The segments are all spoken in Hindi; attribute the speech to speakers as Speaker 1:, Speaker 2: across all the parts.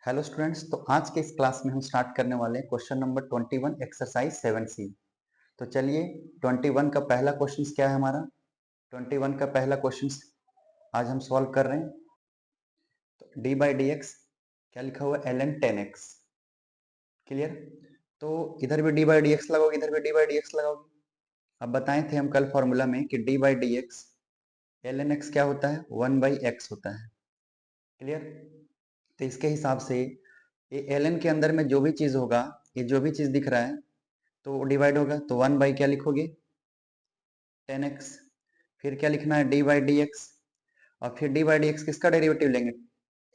Speaker 1: हेलो स्टूडेंट्स, तो आज के इस क्लास में हम स्टार्ट करने वाले हैं क्वेश्चन नंबर 21 एक्सरसाइज 7C। तो चलिए 21 का पहला क्वेश्चन क्या है हमारा। 21 का पहला क्वेश्चन आज हम सॉल्व कर रहे हैं। तो डी बाई डी एक्स क्या लिखा हुआ है, ln 10x। क्लियर। तो इधर भी डी बाई डी एक्स लगाओगे, इधर भी डी बाई डी एक्स लगाओगे। अब बताए थे हम कल फॉर्मूला में कि D by D x ln x क्या होता है, 1/x होता है। क्लियर। तो इसके हिसाब से ये ln के अंदर में जो भी चीज होगा, ये जो भी चीज दिख रहा है तो डिवाइड होगा। तो 1 बाई क्या लिखोगे, 10x। फिर क्या लिखना है, डी बाई डी एक्स। और फिर डी बाई डी एक्स किसका डेरिवेटिव लेंगे,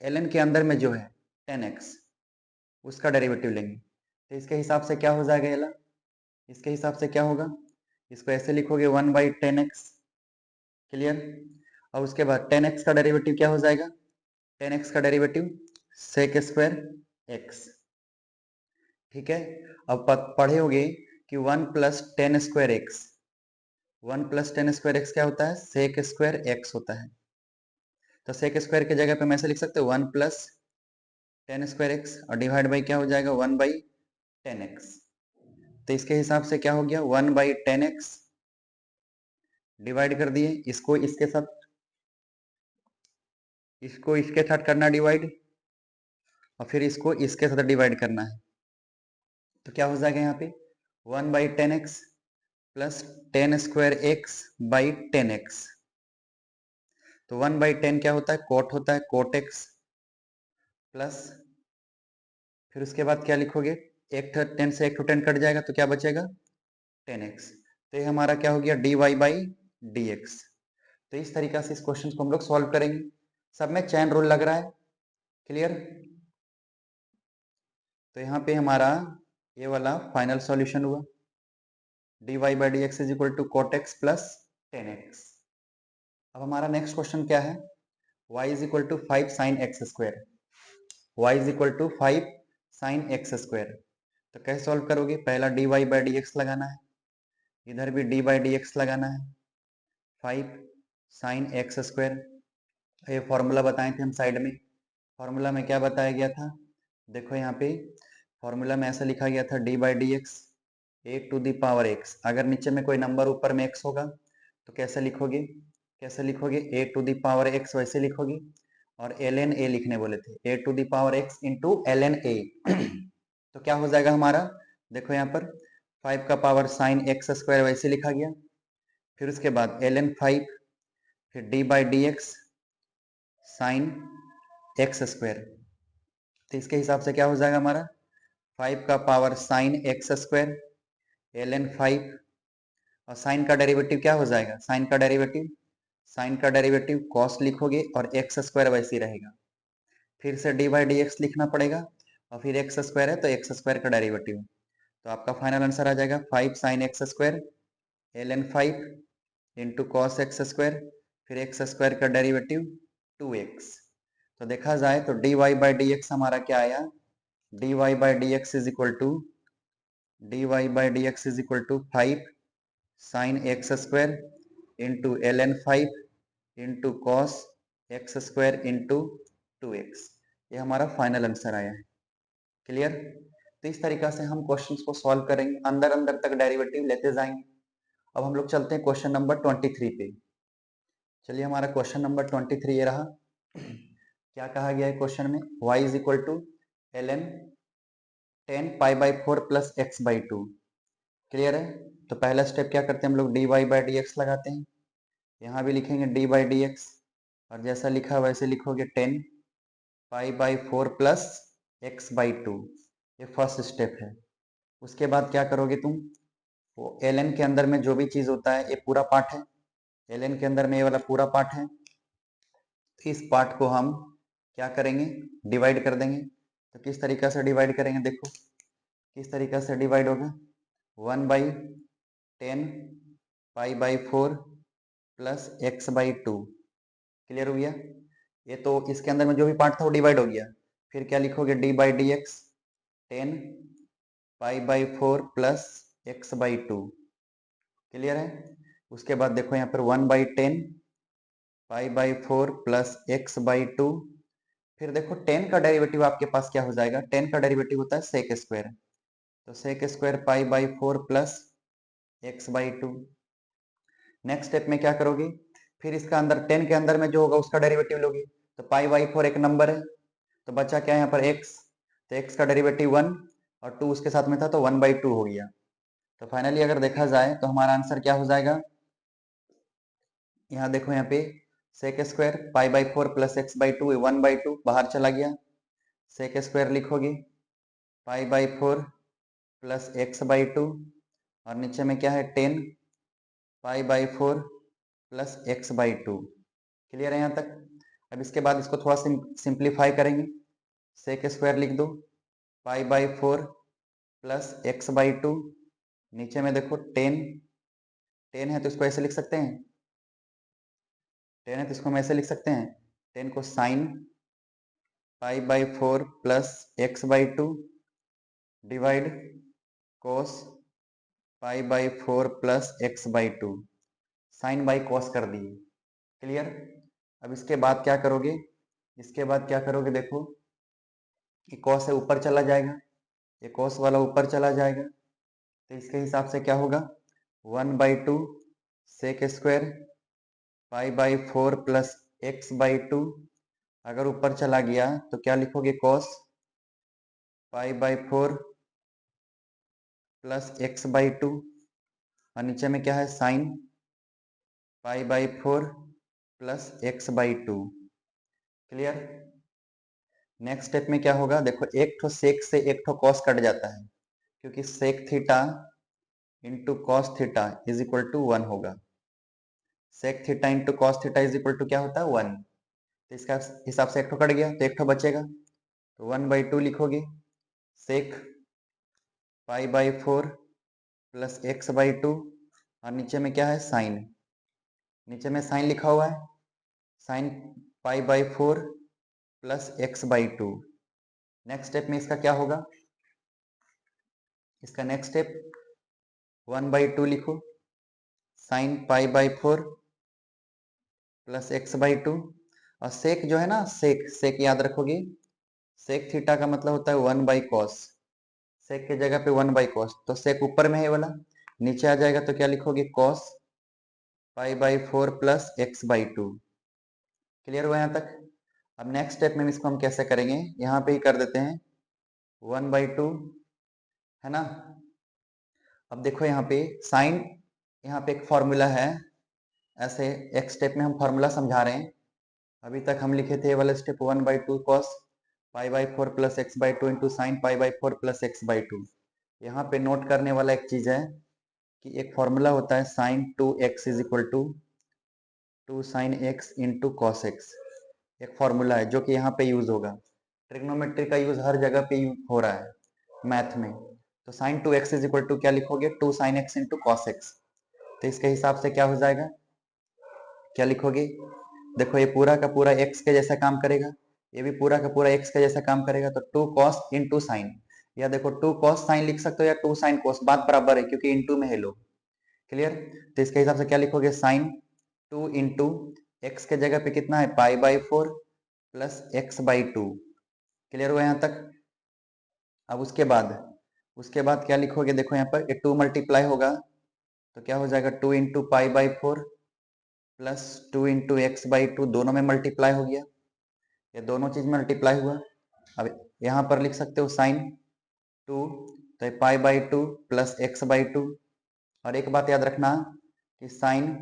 Speaker 1: ln के अंदर में जो है 10x, उसका डेरिवेटिव लेंगे। तो इसके हिसाब से क्या हो जाएगा ये, इसके हिसाब से क्या होगा, इसको ऐसे लिखोगे 1 बाई 10x। क्लियर। और उसके बाद 10x का डेरिवेटिव क्या हो जाएगा, 10x का डेरिवेटिव सेक स्क्वायर x। ठीक है। अब पढ़े होगे कि 1 plus 10 square x, 1 plus 10 square x क्या होता है, सेक स्क्वायर एक्स होता है। तो सेक स्क्वायर की जगह पे मैं ऐसे लिख सकते हो 1 प्लस 10 स्क्वायर एक्स और डिवाइड बाई क्या हो जाएगा, 1 बाई 10x। तो इसके हिसाब से क्या हो गया, 1 बाई 10x डिवाइड कर दिए, इसको इसके साथ, इसको इसके साथ करना डिवाइड, और फिर इसको इसके साथ डिवाइड करना है। तो क्या हो जाएगा यहाँ पे, 1 by 10x plus 10 square x by 10x। तो 1 बाई 10 क्या होता है, कोट होता है, कोट एक्स प्लस, फिर उसके बाद क्या लिखोगे, एक 10 से एक 10 कट जाएगा तो क्या बचेगा, 10x। तो ये हमारा क्या हो गया, dy बाई डी एक्स। तो इस तरीका से इस क्वेश्चन को हम लोग सॉल्व करेंगे। सब में चैन रूल लग रहा है। क्लियर। तो यहाँ पे हमारा ये वाला फाइनल सॉल्यूशन हुआ, dy by D x is equal to cot X plus 10x। अब हमारा नेक्स्ट क्वेश्चन क्या है, y is equal to 5 sine X square, y is equal to 5 sine X square. तो कैसे सॉल्व करोगे, पहला dy बाई डी एक्स लगाना है, इधर भी डी बाई डी एक्स लगाना है, 5 साइन एक्स स्क्वायर। ये फॉर्मूला बताए थे हम साइड में। फॉर्मूला में क्या बताया गया था, देखो यहाँ पे फॉर्मूला में ऐसा लिखा गया था, D by D x A to the power X. अगर नीचे में कोई नंबर ऊपर में एक्स होगा तो कैसे लिखोगे, कैसे लिखोगे, a to the power x वैसे लिखोगे। और एल एन ए लिखने बोले थे, a to the power x into L n a. तो क्या हो जाएगा हमारा, देखो यहाँ पर 5 का पावर साइन एक्स स्क्वायर वैसे लिखा गया, फिर उसके बाद एल एन 5, फिर d by D x sine X square. तो इसके हिसाब से क्या हो जाएगा हमारा, 5 का power sine X square L N 5, और साइन का डेरिवेटिव क्या हो जाएगा, साइन का डेरिवेटिव, साइन का डेरिवेटिव कॉस लिखोगे और एक्स स्क्वायर वैसे ही रहेगा। फिर से डी बाई डी एक्स लिखना पड़ेगा, और फिर एक्स स्क्वायर है तो एक्स स्क्वायर का डेरिवेटिव। तो आपका फाइनल आंसर आ जाएगा 5 sine X square L N 5 into cos X square, फिर एक्स स्क्वायर का डेरिवेटिव 2x। तो देखा जाए तो D Y by D X हमारा क्या आया, D Y by D x is equal to, D Y by D x is equal to 5 sine X square into L N 5 into cos X square into 2x। ये हमारा फाइनल आंसर आया है। क्लियर। तो इस तरीका से हम क्वेश्चंस को सॉल्व करेंगे, अंदर अंदर तक डेरिवेटिव लेते जाएंगे। अब हम लोग चलते हैं क्वेश्चन नंबर 23 पे। चलिए हमारा क्वेश्चन नंबर 23 ये रहा। क्या कहा गया है क्वेश्चन में, y is equal to L N 10 pi by 4 plus x by 2। Clear है। तो पहला स्टेप क्या करते हैं हम लोग, D Y by D X लगाते हैं, यहाँ भी लिखेंगे डी बाई डी एक्स, और जैसा लिखा वैसे लिखोगे 10 pi by 4 plus x by 2। ये फर्स्ट स्टेप है। उसके बाद क्या करोगे तुम, वो एल एन के अंदर में जो भी चीज होता है ये पूरा पार्ट है, एल एन के अंदर में ये वाला पूरा पार्ट है। तो इस पार्ट को हम क्या करेंगे, डिवाइड कर देंगे। तो किस तरीका से डिवाइड करेंगे, देखो किस तरीका से डिवाइड होगा, 1 by 10 pi by 4 plus x by 2। Clear हो गया। ये तो इसके अंदर में जो भी पार्ट था वो डिवाइड हो गया। फिर क्या लिखोगे, D by D x 10 pi by 4 plus x by 2। Clear है। उसके बाद देखो यहाँ पर 1 by 10 pi by 4 plus x by 2 फिर देखो 10 का डेरिवेटिव आपके पास क्या हो जाएगा, 10 का डेरिवेटिव होता है सेक स्क्वायर, तो sec square pi by 4 plus x by 2। Next step में क्या करोगे, फिर इसका अंदर 10 के अंदर में जो होगा उसका डेरिवेटिव लोगे, तो पाई बाई 4 एक नंबर है, तो बचा क्या है यहाँ पर x, तो x का डेरिवेटिव 1 और 2 उसके साथ में था तो 1/2 हो गया। तो फाइनली अगर देखा जाए तो हमारा आंसर क्या हो जाएगा, यहाँ देखो यहाँ पे sec square pi by 4 plus x by 2 1/2 बाहर चला गया, सेक स्क्वायर लिखोगे pi by 4 plus x by 2 और नीचे में क्या है 10 pi by 4 plus x by 2। Clear है यहाँ तक। अब इसके बाद इसको थोड़ा सिंप्लीफाई करेंगे, सेक स्क्वायर लिख दो पाई बाई 4 प्लस एक्स बाई 2, नीचे में देखो 10 है तो इसको ऐसे लिख सकते हैं, 10 है तो इसको हम ऐसे लिख सकते हैं, 10 को sine pi by 4 plus x by 2 divide cos pi by 4 plus x by 2, sine by cos कर दिए। क्लियर। अब इसके बाद क्या करोगे, इसके बाद क्या करोगे देखो, ये कॉस है ऊपर चला जाएगा, ये कॉस वाला ऊपर चला जाएगा, तो इसके हिसाब से क्या होगा 1/2 sec square pi by 4 plus x by 2, अगर ऊपर चला गया तो क्या लिखोगे cos pi by 4 plus x by 2 और नीचे में क्या है sine pi by 4 plus x by 2। Clear. Next step में क्या होगा देखो, एक ठो सेक से एक ठो कॉस कट जाता है, क्योंकि sec theta into cos theta is equal to 1 होगा, sec theta into cos theta is equal to क्या होता है 1, तो इसका हिसाब से एक ठो कट गया तो एक ठो बचेगा, तो 1/2 लिखोगे sec pi by 4 plus x by 2 और नीचे में क्या है साइन, नीचे में साइन लिखा हुआ है, sine pi by 4 plus x by 2। Next step में इसका क्या होगा, इसका नेक्स्ट स्टेप 1/2 लिखो sign pi by 4 plus x by 2 और सेक जो है ना, सेक सेक याद रखोगे, सेक थीटा का मतलब होता है 1/cos, सेक के जगह पे 1/cos, तो सेक ऊपर में है वाला, नीचे आ जाएगा तो क्या लिखोगे cos pi by 4 plus x by 2। Clear हुआ यहाँ तक। अब नेक्स्ट स्टेप में इसको हम कैसे करेंगे, यहाँ पे ही कर देते हैं 1/2 है ना। अब देखो यहाँ पे साइन, यहाँ पे एक फॉर्मूला है, ऐसे एक स्टेप में हम फॉर्मूला समझा रहे हैं, अभी तक हम लिखे थे ये वाला step 1/2 cos pi by 4 plus x by 2 into sine pi by 4 plus x by 2। यहाँ पे नोट करने वाला एक चीज है कि एक फॉर्मूला होता है sine 2x is equal to 2 sine x into cos X, एक फॉर्मूला है जो कि यहाँ पे यूज होगा, ट्रिग्नोमेट्री का यूज हर जगह पे हो रहा है मैथ में। तो sign 2x is equal to क्या लिखोगे 2 sine x into cos x, तो इसके हिसाब से क्या हो जाएगा, क्या लिखोगे देखो ये पूरा का पूरा x के जैसा काम करेगा, ये भी पूरा का पूरा x के जैसा काम करेगा, तो 2 cos इंटू साइन, या देखो 2 cos साइन लिख सकते हो या 2 साइन cos, बात बराबर है क्योंकि इंटू में है लोग। क्लियर। तो इसके हिसाब से क्या लिखोगे साइन 2 इंटू एक्स के जगह पे कितना है पाई by 4 plus x by 2। Clear हुआ यहाँ तक। अब उसके बाद क्या लिखोगे देखो यहाँ पर ये 2 मल्टीप्लाई होगा तो क्या हो जाएगा 2 into pi by 4 plus 2 into x by 2, दोनों में मल्टीप्लाई हो गया, ये दोनों चीज मल्टीप्लाई हुआ। अब यहाँ पर लिख सकते हो साइन 2 तो pi by 2 plus x by 2, और एक बात याद रखना कि sign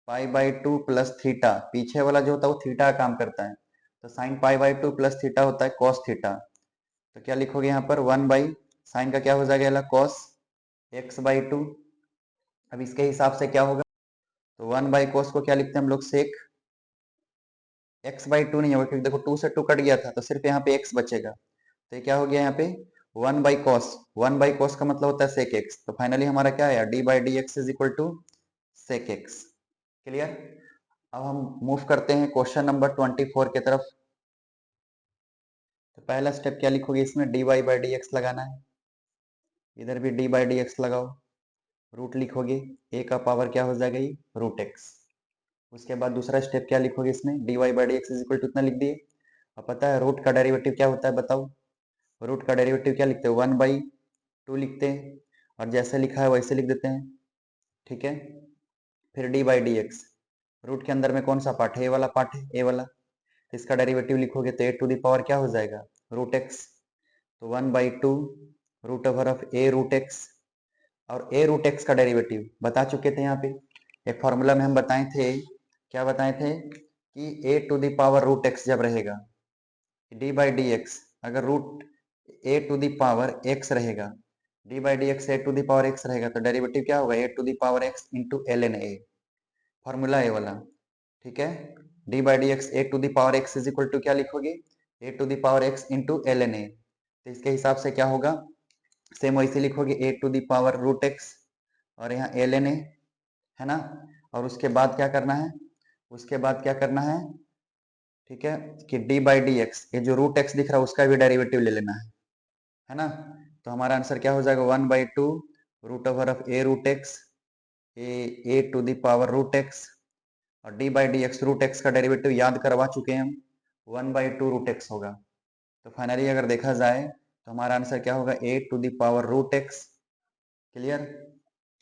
Speaker 1: pi by 2 plus theta, पीछे वाला जो होता है वो थीटा का काम करता है, तो sign pi by 2 plus theta होता है कॉस थीटा, तो क्या लिखोगे यहाँ पर 1 बाई साइन का क्या हो जाएगा कॉस एक्स बाई 2। अब इसके हिसाब से क्या होगा, तो 1 बाई कॉस को क्या लिखते हैं हम लोग सेक एक्स बाई 2 नहीं होगा क्योंकि देखो 2 से 2 कट गया था तो सिर्फ यहाँ पे x बचेगा, तो ये क्या हो गया यहाँ पे 1 बाई कॉस, 1 बाई कॉस का मतलब होता है सेक एक्स, तो फाइनली हमारा क्या आया D by D x is equal to sec X. Clear. अब हम मूव करते हैं क्वेश्चन नंबर 24 की तरफ। तो पहला स्टेप क्या लिखोगे इसमें D Y by D X लगाना है, इधर भी डी बाई डी एक्स लगाओ, रूट लिखोगे ए का पावर क्या हो जाएगा ये रूट एक्स। उसके बाद दूसरा स्टेप क्या लिखोगे इसमें D Y by D x is equal to इतना लिख दिए, अब पता है रूट का डेरिवेटिव क्या होता है, बताओ। रूट का डेरिवेटिव क्या लिखते हैं, 1/2 लिखते हैं, और जैसे लिखा है वैसे लिख देते हैं, ठीक है। फिर d/dx, रूट के अंदर में कौन सा पार्ट है, ए वाला पार्ट है, ए वाला, इसका डेरिवेटिव लिखोगे तो a⁴ क्या हो जाएगा, √x। तो 1/2 √a√x, और a√x का डेरिवेटिव बता चुके थे यहाँ पे, एक फॉर्मूला में हम बताए थे, क्या बताए थे कि a⁴ जब रहेगा, d/dx अगर a⁴x रहेगा, d/dx a⁴x रहेगा, तो डेरिवेटिव क्या होगा, a⁴x into ln a, formula a वाला, ठीक है। d/dx a⁴x is equal to क्या लिखोगे, a⁴x इंटू ln a, तो इसके हिसाब से क्या होगा, सेम वैसे लिखोगे a⁴x और यहाँ ln a, है ना। और उसके बाद क्या करना है, उसके बाद क्या करना है, ठीक है, कि d/dx, ये जो √x दिख रहा है उसका भी डेरिवेटिव ले लेना है ना। तो हमारा आंसर क्या हो जाएगा, 1/2 √a√x a⁴x, और d/dx √x का डेरिवेटिव याद करवा चुके हैं हम, 1/2 √x होगा। तो फाइनली अगर देखा जाए तो हमारा आंसर क्या होगा, a⁴x, क्लियर।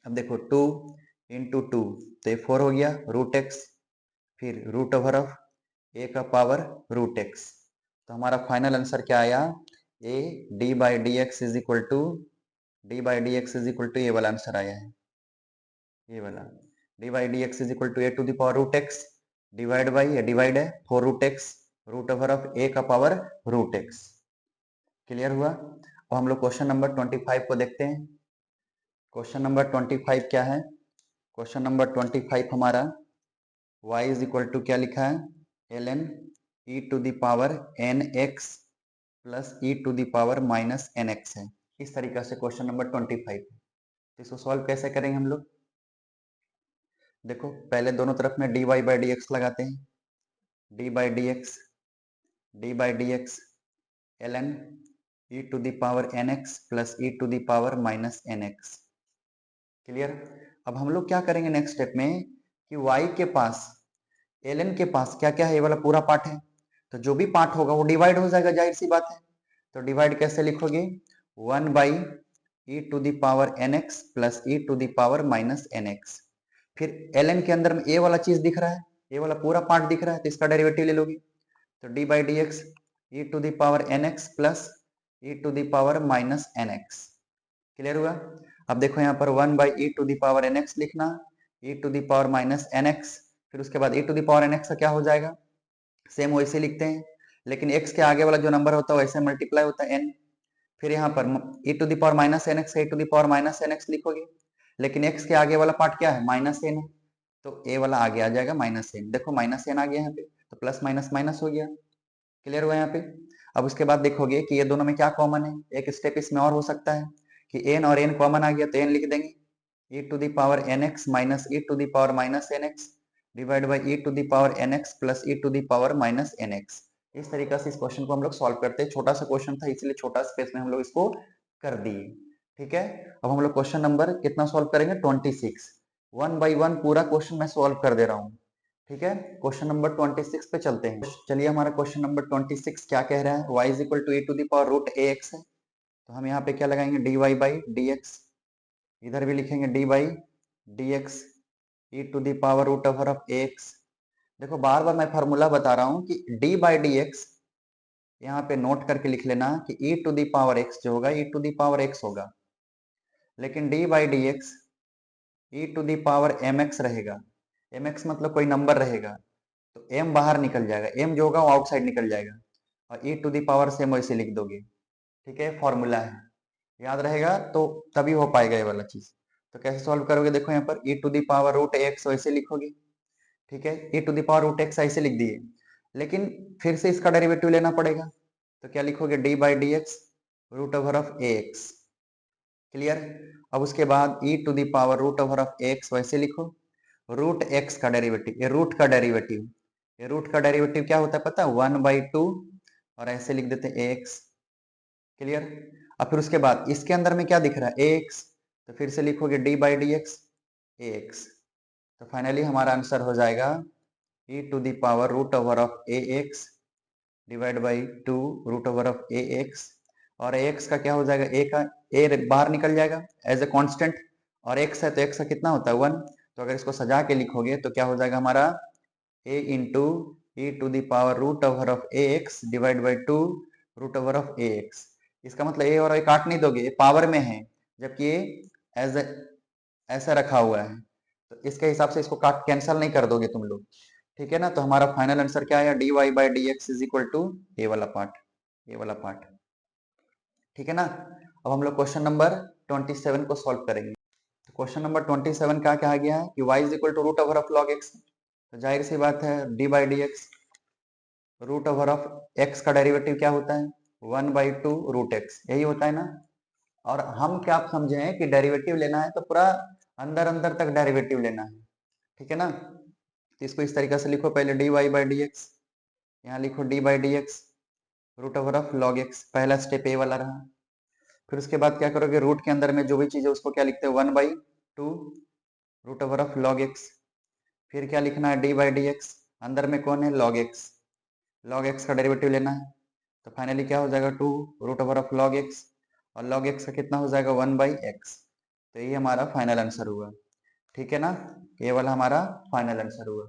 Speaker 1: अब देखो 2 × 2 तो 4 हो गया √x, फिर a⁴√x, तो हमारा फाइनल आंसर क्या आया, d/dx इज इक्वल टू ये वाला आंसर आया है, ये वाला d/dx is equal to a⁴√x divide by, ये डिवाइड है 4√x √a⁴√x, क्लियर हुआ। अब हम लोग क्वेश्चन नंबर 25 को देखते हैं। क्वेश्चन नंबर 25 क्या है, क्वेश्चन नंबर 25 हमारा y इज इक्वल टू क्या लिखा है, ln e⁴nx प्लस e⁻−nx है। इस तरीका से क्वेश्चन नंबर 25, तो इसको सॉल्व कैसे करेंगे हम लोग, देखो पहले दोनों तरफ में dy/dx लगाते हैं, dy/dx ln e⁻nx plus e⁻−nx, clear. अब हम लोग क्या करेंगे नेक्स्ट स्टेप में, कि y के पास, ln के पास क्या क्या है, ये वाला पूरा पार्ट है, तो जो भी पार्ट होगा वो डिवाइड हो जाएगा, जाहिर सी बात है। तो डिवाइड कैसे लिखोगे, 1/e⁻nx प्लस e⁻−nx, फिर ln के अंदर में ए वाला चीज दिख रहा है, ये वाला पूरा पार्ट दिख रहा है, तो इसका डेरिवेटिव ले लोगे, तो d/dx e⁻nx plus e⁻−nx, clear हुआ। अब देखो यहाँ पर 1/e⁻nx लिखना, e⁻−nx, फिर उसके बाद e⁻nx का क्या हो जाएगा, सेम वैसे लिखते हैं, लेकिन x के आगे वाला जो नंबर होता है वैसे मल्टीप्लाई होता है n, फिर यहाँ पर e⁻−nx का e⁻−nx लिखोगे, लेकिन x के आगे वाला पार्ट क्या है, -n है, तो a वाला आगे आ जाएगा -n, देखो -n आ गया यहाँ पे, तो प्लस माइनस माइनस हो गया, क्लियर हुआ यहाँ पे। अब उसके बाद देखोगे कि ये दोनों में क्या कॉमन है, एक स्टेप इसमें और हो सकता है कि n और n कॉमन आ गया, तो n लिख देंगे, e⁻nx minus e⁻−nx divide by e⁻nx plus e⁻−nx। इस तरीके से इस क्वेश्चन को हम लोग सॉल्व करते हैं, छोटा सा क्वेश्चन था इसलिए छोटा स्पेस में हम लोग इसको कर दिए, ठीक है। अब हम लोग क्वेश्चन नंबर कितना सॉल्व करेंगे, 26, 1 बाई 1 पूरा क्वेश्चन मैं सॉल्व कर दे रहा हूँ, ठीक है। क्वेश्चन नंबर 26 पे चलते हैं। चलिए हमारा क्वेश्चन नंबर 26 क्या कह रहा है, y is equal to e⁻√ax है, तो हम यहाँ पे क्या लगाएंगे, dy/dx, इधर भी लिखेंगे dy/dx e⁻√ax। देखो बार बार मैं फॉर्मूला बता रहा हूँ कि d/dx यहाँ पे नोट करके लिख लेना कि e⁻x जो होगा e⁻x होगा, लेकिन d/dx e⁻mx रहेगा, mx मतलब कोई नंबर रहेगा, तो m बाहर निकल जाएगा, m जो होगा वो आउटसाइड निकल जाएगा, और e⁻ से वैसे लिख दोगे, ठीक है, फॉर्मूला है, याद रहेगा तो तभी हो पाएगा ये वाला चीज। तो कैसे सॉल्व करोगे, देखो यहाँ पर e⁻√x वैसे लिखोगे, ठीक है, e⁻√x ऐसे लिख दिए, लेकिन फिर से इसका डेरिवेटिव लेना पड़ेगा, तो क्या लिखोगे, d/dx √ax, क्लियर। अब उसके बाद e⁻√ax वैसे लिखो, √x का डेरिवेटिव, ये रूट का डेरिवेटिव, ये रूट का डेरिवेटिव क्या होता है पता है, 1/2, और ऐसे लिख देते हैं ax, क्लियर। अब फिर उसके बाद इसके अंदर में क्या दिख रहा है, ax, तो फिर से लिखोगे d/dx ax, तो फाइनली हमारा आंसर हो जाएगा e⁻√ax divide by 2 root over of A X, और ए एक्स का क्या हो जाएगा, ए का ए बाहर निकल जाएगा एज ए कांस्टेंट, और एक्स है तो एक्स का कितना होता है 1, तो अगर इसको सजा के लिखोगे तो क्या हो जाएगा हमारा a into e to the power root over of A x divide by 2 root over of A x. इसका मतलब ए और ए काट नहीं दोगे, ये पावर में है, जबकि ये एज ऐसा रखा हुआ है, तो इसके हिसाब से इसको काट कैंसल नहीं कर दोगे तुम लोग, ठीक है ना। तो हमारा फाइनल आंसर क्या आया, D Y by D x is equal to a वाला पार्ट, ये वाला पार्ट, ठीक है ना। अब हम लोग क्वेश्चन नंबर 27 को सॉल्व करेंगे। तो क्वेश्चन नंबर 27 का क्या आ गया है कि y is equal to root over of log X, तो जाहिर सी बात है D by D X, root over of X का डेरिवेटिव क्या होता है 1/2 रूट एक्स, यही होता है ना। और हम क्या समझे हैं कि डेरिवेटिव लेना है तो पूरा अंदर अंदर तक डेरिवेटिव लेना है, ठीक है ना। तो इसको इस तरीके से लिखो, पहले D Y by D X, यहाँ लिखो D by D X root over of log X, पहला स्टेप ए वाला रहा। फिर उसके बाद क्या करोगे, रूट के अंदर में जो भी चीज है उसको क्या लिखते हैं 1/2 root over of log X. फिर क्या लिखना है डी बाई डी एक्स, अंदर में कौन है लॉग एक्स, लॉग एक्स का डेरिवेटिव लेना है, तो फाइनली क्या हो जाएगा 2 root over of log X, और लॉग एक्स का कितना हो जाएगा 1/x। तो ये हमारा फाइनल आंसर हुआ, ठीक है ना, ये वाला हमारा फाइनल आंसर हुआ।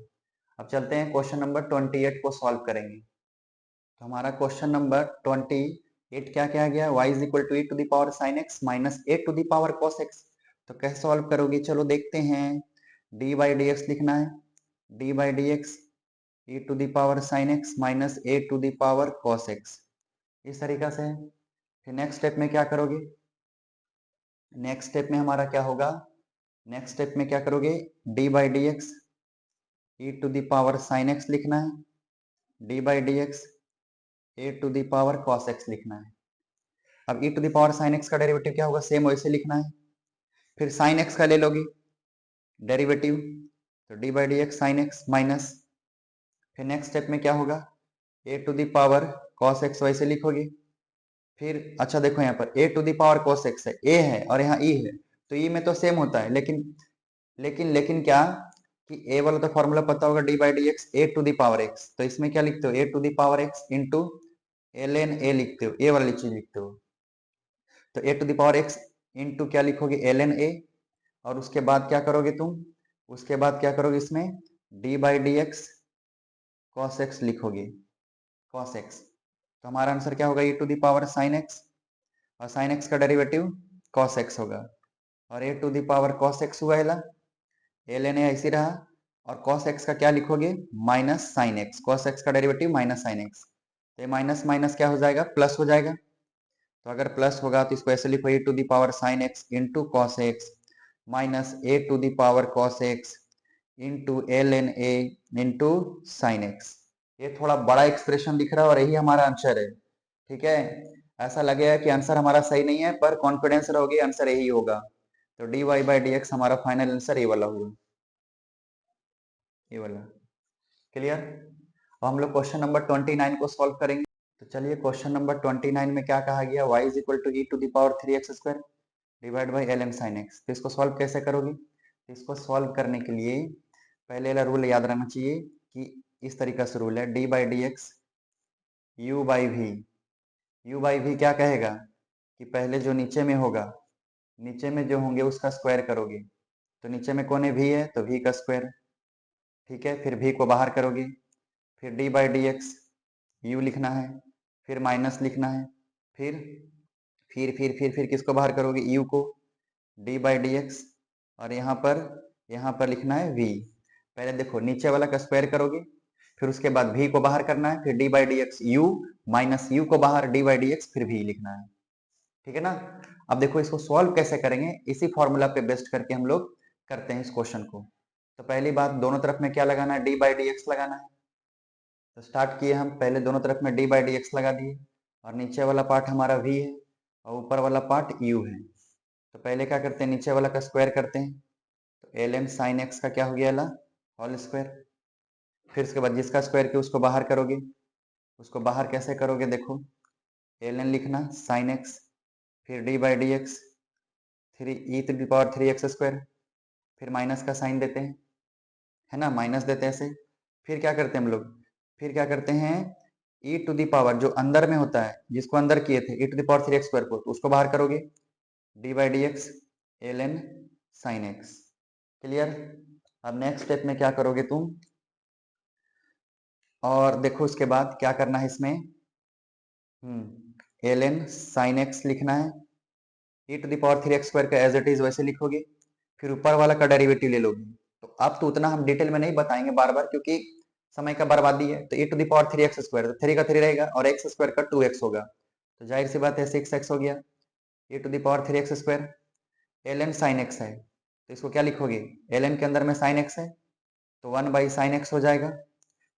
Speaker 1: अब चलते हैं क्वेश्चन नंबर 28 को सॉल्व करेंगे। तो हमारा क्वेश्चन नंबर 28 क्या क्या गया, y is equal to e to the power sine x minus A to the power cos x. तो कैसे सॉल्व करोगे, चलो देखते हैं। डी बाई डी एक्स लिखना है, D by D X E to the power sine x minus A to the power cos X, इस तरीका से। फिर नेक्स्ट स्टेप में क्या करोगे, नेक्स्ट स्टेप में हमारा क्या होगा, नेक्स्ट स्टेप में क्या करोगे, D by D X E to the power sine x लिखना है, D by D x A to the power cos X लिखना है। अब e to the power sine x का डेरिवेटिव क्या होगा, सेम वैसे लिखना है। फिर साइन एक्स का ले लोगे डेरिवेटिव, तो d by D x sine x minus, फिर नेक्स्ट स्टेप में क्या होगा a to the power cos x वैसे लिखोगे। फिर अच्छा देखो यहाँ पर a to the power cos x है, ए है और यहाँ ई है, तो ई में तो सेम होता है, लेकिन क्या कि ए वाला तो फॉर्मूला पता होगा d by D x A to the power x, तो इसमें क्या लिखते हो a to the power x into L n a लिखते हो, ए वाली चीज लिखते हो। तो a to the power x into क्या लिखोगे एल एन ए, और उसके बाद क्या करोगे तुम, उसके बाद क्या करोगे इसमें d by D x cos x लिखोगे, कॉस एक्स। तो हमारा आंसर क्या होगा e to the power sine x, और साइन एक्स का डेरिवेटिव कॉस एक्स होगा, और a to the power cos x हुआ एल एन ए ऐसी रहा, और कॉस एक्स का क्या लिखोगे minus sine x, cos x का डेरिवेटिव माइनस साइन एक्स, तो माइनस माइनस क्या हो जाएगा प्लस हो जाएगा। तो अगर प्लस होगा तो इसको ऐसे लिखो a to the power sine x into cos x minus A to the power cos x into L n a into sine x. ये थोड़ा बड़ा एक्सप्रेशन दिख रहा है और यही हमारा आंसर है, ठीक है। ऐसा लगेगा कि आंसर हमारा सही नहीं है, पर कॉन्फिडेंस रहोगे आंसर यही होगा। तो D Y by D X हमारा फाइनल आंसर ये वाला हुआ, ये वाला, क्लियर। अब हम लोग क्वेश्चन नंबर 29 को सॉल्व करेंगे। तो चलिए क्वेश्चन नंबर 29 में क्या कहा गया, y is equal to e to the power 3x square divide by l n sine x. तो इसको सॉल्व कैसे करोगे, तो इसको सॉल्व करने के लिए पहले वाला रूल याद रहना चाहिए कि इस तरीका से रूल है D by D x u by v, u by v क्या कहेगा कि पहले जो नीचे में होगा, नीचे में जो होंगे उसका स्क्वायर करोगे, तो नीचे में कौन है v है, तो v का स्क्वायर, ठीक है। फिर v को बाहर करोगे, फिर d by D x you लिखना है, फिर माइनस लिखना है, फिर किसको बाहर करोगे यू को, डी बाई डी एक्स, और यहाँ पर लिखना है v। पहले देखो नीचे वाला का स्क्वायर करोगे, फिर उसके बाद v को बाहर करना है, फिर d by D x you minus you को बाहर डी बाई डी एक्स फिर v लिखना है, ठीक है ना। अब देखो इसको सॉल्व कैसे करेंगे, इसी फॉर्मूला पे बेस्ट करके हम लोग करते हैं इस क्वेश्चन को। तो पहली बात दोनों तरफ में क्या लगाना है, डी बाई डी एक्स लगाना है। तो स्टार्ट किए हम, पहले दोनों तरफ में डी बाई डी एक्स लगा दिए, और नीचे वाला पार्ट हमारा v है और ऊपर वाला पार्ट u है। तो पहले क्या करते हैं, नीचे वाला का स्क्वायर करते हैं, तो एल एन साइन एक्स का क्या हो गया होल स्क्वायर। फिर उसके बाद जिसका स्क्वायर किया उसको बाहर करोगे, उसको बाहर कैसे करोगे देखो, एल एन लिखना साइन एक्स, फिर d by D x three e to the power 3x square, फिर माइनस का साइन देते हैं, है ना, माइनस देते हैं ऐसे। फिर क्या करते हैं हम लोग, फिर क्या करते हैं ई टू द पावर जो अंदर में होता है, जिसको अंदर किए थे, e to the power 3x square को, तो उसको बाहर करोगे, D by D x l n sine x. Clear? अब नेक्स्ट स्टेप में क्या करोगे तुम, और देखो उसके बाद क्या करना है इसमें, एल एन साइन एक्स लिखना है, e to the power 3x square का एज इट इज वैसे लिखोगे, फिर ऊपर वाला का डेरिवेटिव ले लोगे। तो अब तो उतना हम डिटेल में नहीं बताएंगे बार बार, क्योंकि समय का बर्बादी है। तो a to the power 3x square, तो 3 का 3 रहेगा और x स्क्वायर का 2x होगा, तो जाहिर सी बात है 6x हो गया। A to the power 3x square L n sine x है, तो इसको क्या लिखोगे, एल एन के अंदर में साइन एक्स है तो 1 बाई साइन एक्स हो जाएगा,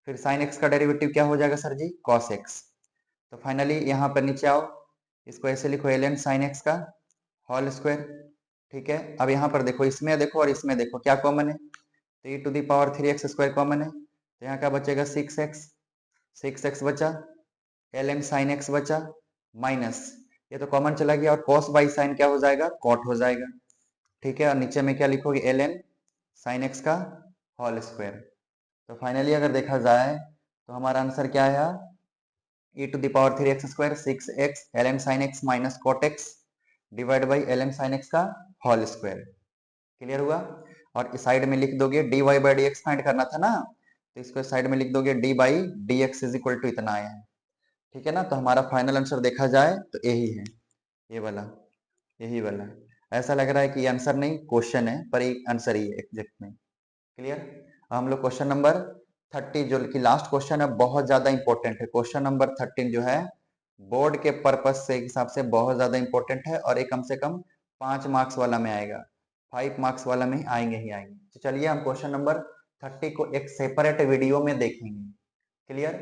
Speaker 1: फिर साइन एक्स का डेरिवेटिव क्या हो जाएगा सर जी, कॉस एक्स। तो फाइनली यहाँ पर नीचे आओ, इसको ऐसे लिखो एल एन साइन एक्स का होल स्क्वायर। ठीक है, अब यहाँ पर देखो, इसमें देखो और इसमें देखो क्या कॉमन है, तो e to the power 3x square common है, तो यहाँ क्या बचेगा 6x बचा, एल एन साइन एक्स बचा, माइनस ये तो कॉमन चला गया, और कॉस बाई साइन क्या हो जाएगा, कॉट हो जाएगा। ठीक है, और नीचे में क्या लिखोगे, एल एन साइन एक्स का होल स्क्वायर। तो फाइनली अगर देखा जाए तो हमारा आंसर क्या है, e to the power 3x square 6x l n sine x minus cot x divide by l n sine x का होल स्क्वायर। क्लियर हुआ? और इस साइड में लिख दोगे dy by D x find करना था ना, तो इसको साइड में लिख दोगे d by D x is equal to इतना आया है। ठीक है ना, तो हमारा फाइनल आंसर देखा जाए तो यही है, ये वाला, यही वाला। ऐसा लग रहा है कि ये आंसर नहीं क्वेश्चन है, पर ये आंसर ही है एग्जैक्ट में। क्लियर? हम लोग क्वेश्चन नंबर 30 जो कि लास्ट क्वेश्चन है, बहुत ज्यादा इंपॉर्टेंट है। क्वेश्चन नंबर 13 जो है बोर्ड के पर्पज से हिसाब से बहुत ज्यादा इंपॉर्टेंट है, और ये कम से कम 5 मार्क्स वाला में आएगा, 5 मार्क्स वाला में आएंगे ही आएंगे। तो चलिए हम क्वेश्चन नंबर 30 को एक सेपरेट वीडियो में देखेंगे। क्लियर?